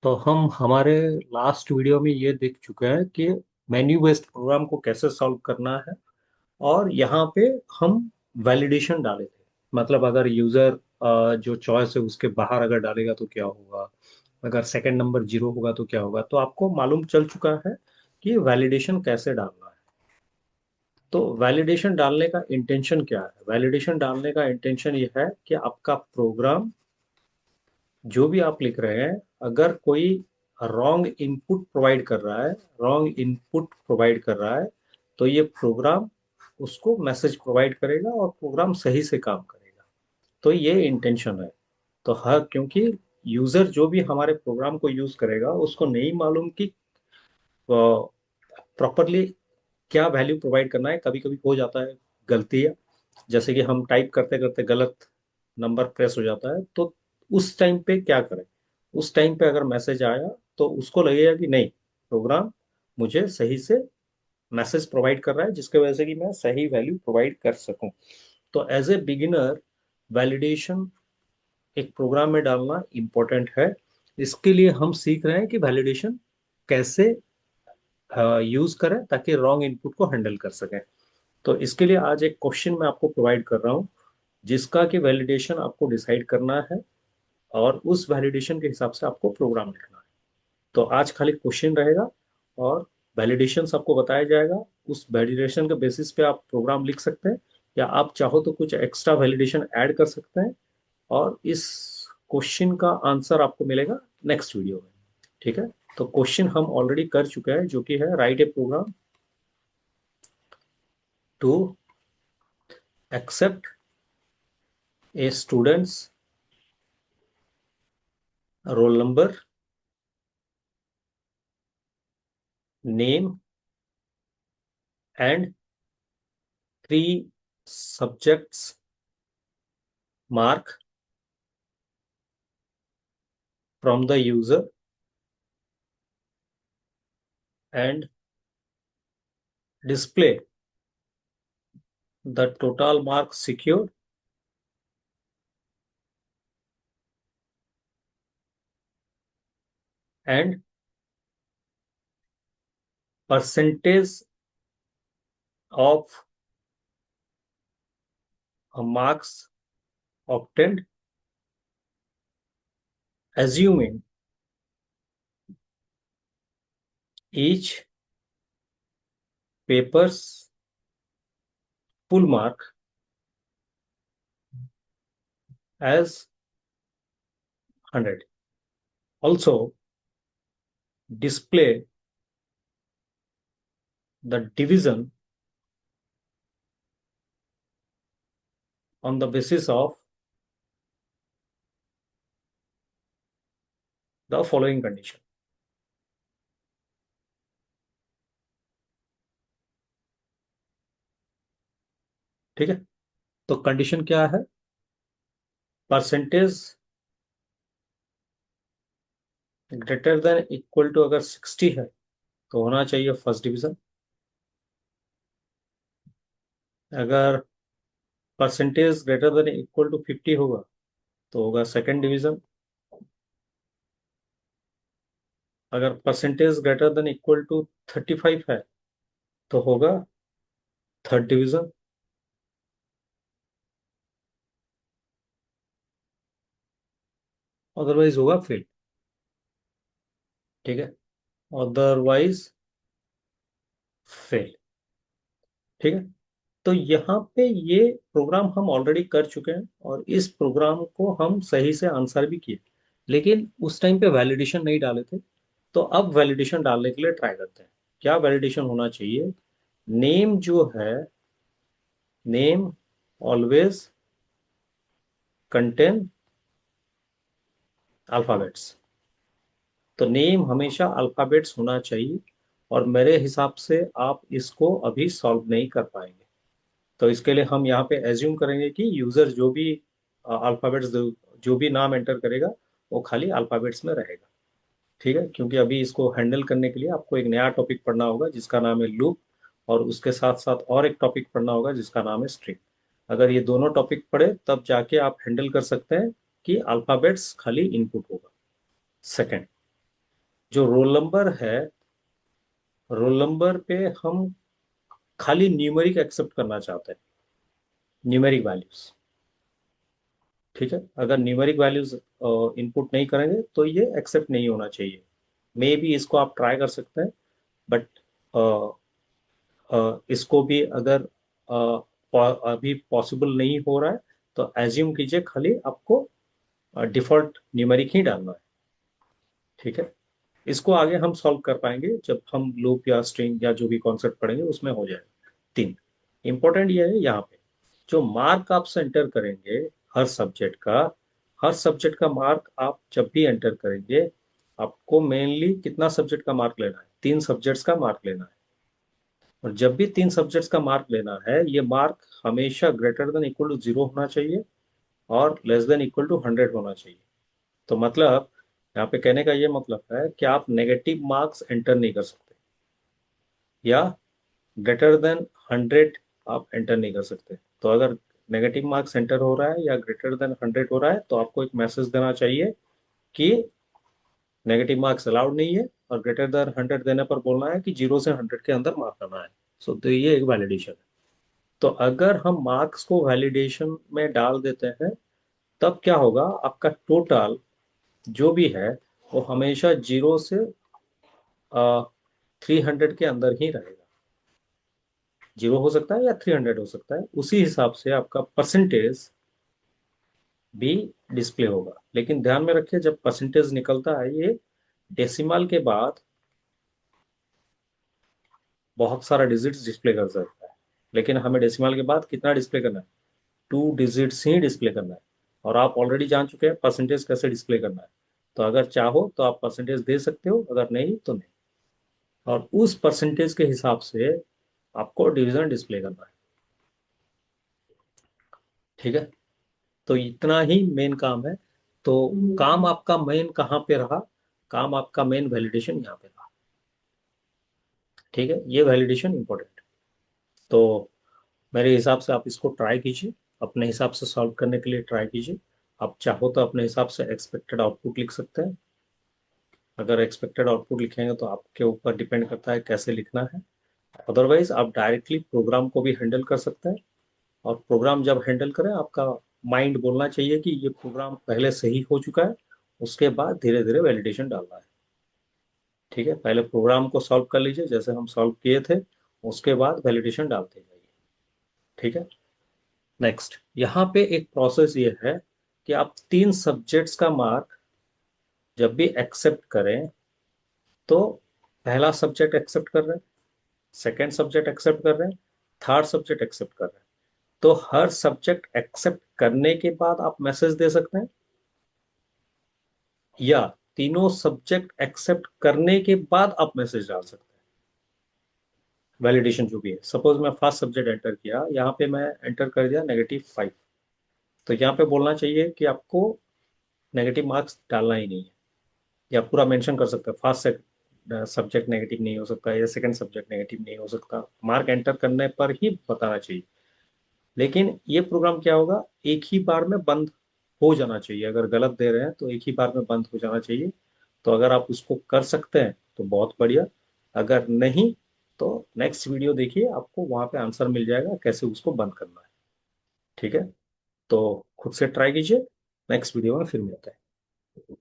तो हम हमारे लास्ट वीडियो में ये देख चुके हैं कि मेन्यू बेस्ड प्रोग्राम को कैसे सॉल्व करना है। और यहाँ पे हम वैलिडेशन डाले थे। मतलब अगर यूजर जो चॉइस है उसके बाहर अगर डालेगा तो क्या होगा, अगर सेकंड नंबर जीरो होगा तो क्या होगा। तो आपको मालूम चल चुका है कि वैलिडेशन कैसे डालना है। तो वैलिडेशन डालने का इंटेंशन क्या है? वैलिडेशन डालने का इंटेंशन ये है कि आपका प्रोग्राम जो भी आप लिख रहे हैं, अगर कोई रॉन्ग इनपुट प्रोवाइड कर रहा है तो ये प्रोग्राम उसको मैसेज प्रोवाइड करेगा और प्रोग्राम सही से काम करेगा। तो ये इंटेंशन है। तो हर क्योंकि यूजर जो भी हमारे प्रोग्राम को यूज करेगा उसको नहीं मालूम कि प्रॉपरली क्या वैल्यू प्रोवाइड करना है। कभी कभी हो जाता है गलतियाँ, जैसे कि हम टाइप करते करते गलत नंबर प्रेस हो जाता है। तो उस टाइम पे क्या करें? उस टाइम पे अगर मैसेज आया तो उसको लगेगा कि नहीं, प्रोग्राम मुझे सही से मैसेज प्रोवाइड कर रहा है जिसके वजह से कि मैं सही वैल्यू प्रोवाइड कर सकूं। तो एज ए बिगिनर वैलिडेशन एक प्रोग्राम में डालना इम्पोर्टेंट है। इसके लिए हम सीख रहे हैं कि वैलिडेशन कैसे यूज करें ताकि रॉन्ग इनपुट को हैंडल कर सकें। तो इसके लिए आज एक क्वेश्चन मैं आपको प्रोवाइड कर रहा हूँ जिसका कि वैलिडेशन आपको डिसाइड करना है और उस वैलिडेशन के हिसाब से आपको प्रोग्राम लिखना है। तो आज खाली क्वेश्चन रहेगा और वैलिडेशन आपको बताया जाएगा। उस वैलिडेशन के बेसिस पे आप प्रोग्राम लिख सकते हैं या आप चाहो तो कुछ एक्स्ट्रा वैलिडेशन ऐड कर सकते हैं। और इस क्वेश्चन का आंसर आपको मिलेगा नेक्स्ट वीडियो में। ठीक है। तो क्वेश्चन हम ऑलरेडी कर चुके हैं जो कि है right a program to accept a students roll number, name and three subjects mark from the user and display the total marks secured and percentage of marks obtained, assuming each paper's full mark as 100. Also, display the division on the basis of the following condition. ठीक है। तो condition क्या है? Percentage greater than equal to अगर 60 है तो होना चाहिए फर्स्ट डिवीजन। अगर percentage greater than equal to 50 होगा तो होगा सेकंड डिवीजन। अगर percentage greater than equal to 35 है तो होगा थर्ड डिवीजन। अदरवाइज होगा फेल। ठीक है। Otherwise fail. ठीक है। तो यहाँ पे ये प्रोग्राम हम ऑलरेडी कर चुके हैं और इस प्रोग्राम को हम सही से आंसर भी किए, लेकिन उस टाइम पे वैलिडेशन नहीं डाले थे। तो अब वैलिडेशन डालने के लिए ट्राई करते हैं। क्या वैलिडेशन होना चाहिए? नेम जो है, नेम ऑलवेज कंटेन अल्फाबेट्स। तो नेम हमेशा अल्फाबेट्स होना चाहिए। और मेरे हिसाब से आप इसको अभी सॉल्व नहीं कर पाएंगे। तो इसके लिए हम यहाँ पे एज्यूम करेंगे कि यूजर जो भी अल्फाबेट्स जो भी नाम एंटर करेगा वो खाली अल्फाबेट्स में रहेगा। ठीक है। क्योंकि अभी इसको हैंडल करने के लिए आपको एक नया टॉपिक पढ़ना होगा जिसका नाम है लूप, और उसके साथ साथ और एक टॉपिक पढ़ना होगा जिसका नाम है स्ट्रिंग। अगर ये दोनों टॉपिक पढ़े तब जाके आप हैंडल कर सकते हैं कि अल्फाबेट्स खाली इनपुट होगा। सेकेंड, जो रोल नंबर है, रोल नंबर पे हम खाली न्यूमेरिक एक्सेप्ट करना चाहते हैं, न्यूमेरिक वैल्यूज। ठीक है, अगर न्यूमेरिक वैल्यूज इनपुट नहीं करेंगे तो ये एक्सेप्ट नहीं होना चाहिए। मे बी इसको आप ट्राई कर सकते हैं, बट इसको भी अगर अभी पॉसिबल नहीं हो रहा है तो एज्यूम कीजिए खाली आपको डिफॉल्ट न्यूमेरिक ही डालना है। ठीक है, इसको आगे हम सॉल्व कर पाएंगे जब हम लूप या स्ट्रिंग या जो भी कॉन्सेप्ट पढ़ेंगे उसमें हो जाएगा। तीन, इंपॉर्टेंट ये है यहाँ पे, जो मार्क आप एंटर करेंगे हर सब्जेक्ट का, हर सब्जेक्ट का मार्क आप जब भी एंटर करेंगे, आपको मेनली कितना सब्जेक्ट का मार्क लेना है? 3 सब्जेक्ट्स का मार्क लेना है। और जब भी 3 सब्जेक्ट्स का मार्क लेना है, ये मार्क हमेशा ग्रेटर देन इक्वल टू 0 होना चाहिए और लेस देन इक्वल टू 100 होना चाहिए। तो मतलब यहाँ पे कहने का ये मतलब है कि आप नेगेटिव मार्क्स एंटर नहीं कर सकते, या ग्रेटर देन 100 आप एंटर नहीं कर सकते। तो अगर नेगेटिव मार्क्स एंटर हो रहा है या ग्रेटर देन 100 हो रहा है तो आपको एक मैसेज देना चाहिए कि नेगेटिव मार्क्स अलाउड नहीं है, और ग्रेटर देन 100 देने पर बोलना है कि 0 से 100 के अंदर मार्क करना है। सो तो ये एक वैलिडेशन है। तो अगर हम मार्क्स को वैलिडेशन में डाल देते हैं, तब क्या होगा, आपका टोटल जो भी है वो हमेशा 0 से 300 के अंदर ही रहेगा। 0 हो सकता है या 300 हो सकता है, उसी हिसाब से आपका परसेंटेज भी डिस्प्ले होगा। लेकिन ध्यान में रखिए, जब परसेंटेज निकलता है ये डेसिमल के बाद बहुत सारा डिजिट्स डिस्प्ले कर सकता है, लेकिन हमें डेसिमल के बाद कितना डिस्प्ले करना है? 2 डिजिट्स ही डिस्प्ले करना है। और आप ऑलरेडी जान चुके हैं परसेंटेज कैसे डिस्प्ले करना है। तो अगर चाहो तो आप परसेंटेज दे सकते हो, अगर नहीं तो नहीं। और उस परसेंटेज के हिसाब से आपको डिवीजन डिस्प्ले करना है। ठीक है, तो इतना ही मेन काम है। तो काम आपका मेन कहाँ पे रहा? काम आपका मेन वैलिडेशन यहाँ पे रहा। ठीक है, ये वैलिडेशन इंपॉर्टेंट। तो मेरे हिसाब से आप इसको ट्राई कीजिए, अपने हिसाब से सॉल्व करने के लिए ट्राई कीजिए। आप चाहो तो अपने हिसाब से एक्सपेक्टेड आउटपुट लिख सकते हैं। अगर एक्सपेक्टेड आउटपुट लिखेंगे तो आपके ऊपर डिपेंड करता है कैसे लिखना है। अदरवाइज आप डायरेक्टली प्रोग्राम को भी हैंडल कर सकते हैं। और प्रोग्राम जब हैंडल करें, आपका माइंड बोलना चाहिए कि ये प्रोग्राम पहले सही हो चुका है, उसके बाद धीरे धीरे वैलिडेशन डालना है। ठीक है, पहले प्रोग्राम को सॉल्व कर लीजिए जैसे हम सॉल्व किए थे, उसके बाद वैलिडेशन डालते जाइए। ठीक है, नेक्स्ट यहाँ पे एक प्रोसेस ये है कि आप 3 सब्जेक्ट्स का मार्क जब भी एक्सेप्ट करें, तो पहला सब्जेक्ट एक्सेप्ट कर रहे हैं, सेकेंड सब्जेक्ट एक्सेप्ट कर रहे हैं, थर्ड सब्जेक्ट एक्सेप्ट कर रहे हैं। तो हर सब्जेक्ट एक्सेप्ट करने के बाद आप मैसेज दे सकते हैं, या तीनों सब्जेक्ट एक्सेप्ट करने के बाद आप मैसेज डाल सकते हैं। वैलिडेशन जो भी है, सपोज मैं फर्स्ट सब्जेक्ट एंटर किया, यहाँ पे मैं एंटर कर दिया -5, तो यहाँ पे बोलना चाहिए कि आपको नेगेटिव मार्क्स डालना ही नहीं है। या पूरा मेंशन कर सकते हैं, फर्स्ट सब्जेक्ट नेगेटिव नहीं हो सकता या सेकंड सब्जेक्ट नेगेटिव नहीं हो सकता, मार्क एंटर करने पर ही बताना चाहिए। लेकिन ये प्रोग्राम क्या होगा, एक ही बार में बंद हो जाना चाहिए। अगर गलत दे रहे हैं तो एक ही बार में बंद हो जाना चाहिए। तो अगर आप उसको कर सकते हैं तो बहुत बढ़िया, अगर नहीं तो नेक्स्ट वीडियो देखिए, आपको वहां पे आंसर मिल जाएगा कैसे उसको बंद करना है। ठीक है, तो खुद से ट्राई कीजिए। नेक्स्ट वीडियो में फिर मिलते हैं।